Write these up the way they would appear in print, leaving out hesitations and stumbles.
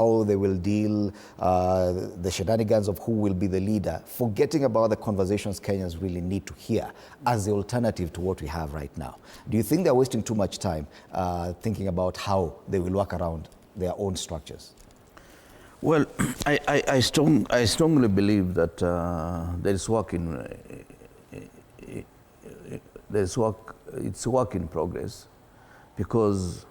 how they will deal, the shenanigans of who will be the leader, forgetting about the conversations Kenyans really need to hear as the alternative to what we have right now. Do you think they're wasting too much time thinking about how they will work around their own structures? Well, I strongly believe that there is work in, it's work in progress, because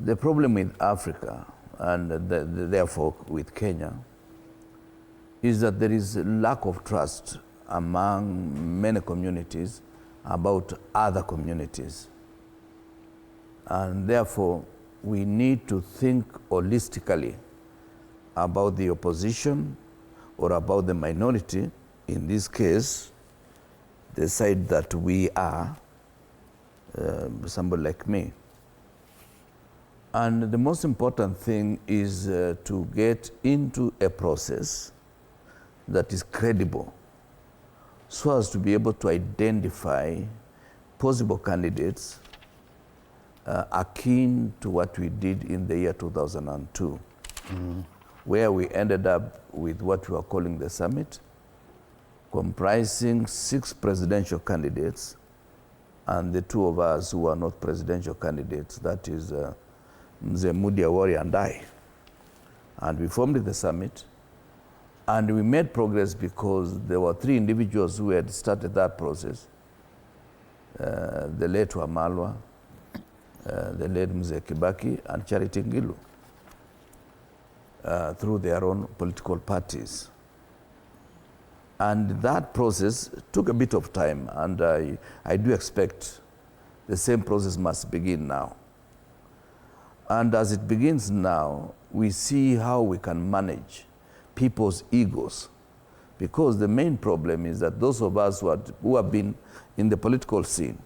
the problem with Africa, and therefore with Kenya, is that there is a lack of trust among many communities about other communities. And therefore, we need to think holistically about the opposition or about the minority, in this case, the side that we are, somebody like me. And the most important thing is to get into a process that is credible, so as to be able to identify possible candidates akin to what we did in the year 2002, where we ended up with what we are calling the summit, comprising 6 presidential candidates and the 2 of us who are not presidential candidates, that is Mzee Mudi Awori and I. And we formed the summit, and we made progress because there were 3 individuals who had started that process. The late Wamalwa, the late Mzee Kibaki, and Charity Ngilu, through their own political parties. And that process took a bit of time, and I do expect the same process must begin now. And as it begins now, we see how we can manage people's egos, because the main problem is that those of us who have been in the political scene,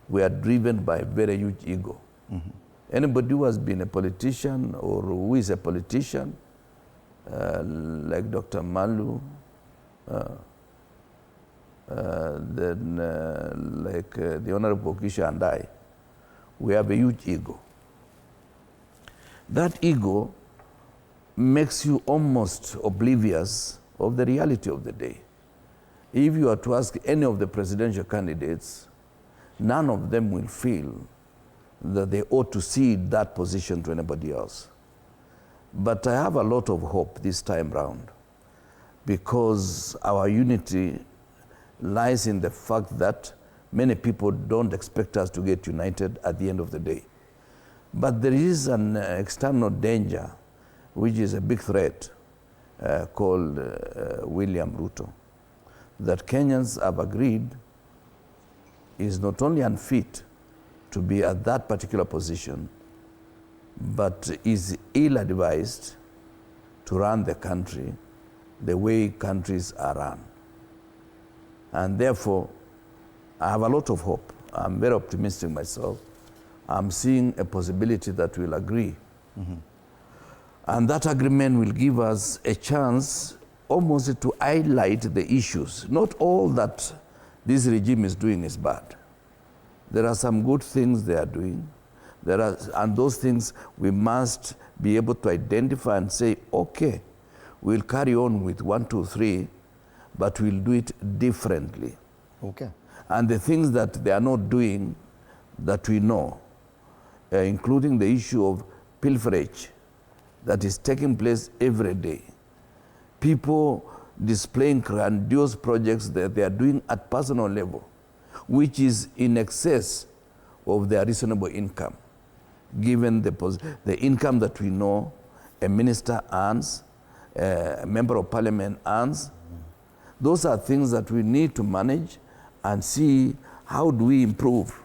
we are driven by a very huge ego. Anybody who has been a politician or who is a politician, like Dr. Malu, then like the Honorable Kisha and I, we have a huge ego. That ego makes you almost oblivious of the reality of the day. If you are to ask any of the presidential candidates, none of them will feel that they ought to cede that position to anybody else. But I have a lot of hope this time round, because our unity lies in the fact that many people don't expect us to get united at the end of the day. But there is an external danger, which is a big threat, called William Ruto, that Kenyans have agreed is not only unfit to be at that particular position, but is ill-advised to run the country the way countries are run. And therefore, I have a lot of hope. I'm very optimistic myself. I'm seeing a possibility that we'll agree. And that agreement will give us a chance almost to highlight the issues. Not all that this regime is doing is bad. There are some good things they are doing. And those things we must be able to identify and say, okay, we'll carry on with 1, 2, 3, but we'll do it differently. Okay. And the things that they are not doing that we know, including the issue of pilferage that is taking place every day. People displaying grandiose projects that they are doing at personal level, which is in excess of their reasonable income, given the income that we know a minister earns, a member of parliament earns. Those are things that we need to manage and see how do we improve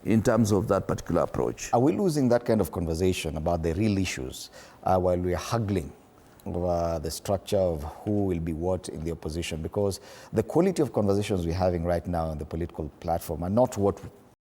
in terms of that particular approach. Are we losing that kind of conversation about the real issues while we are haggling over the structure of who will be what in the opposition? Because the quality of conversations we're having right now on the political platform are not what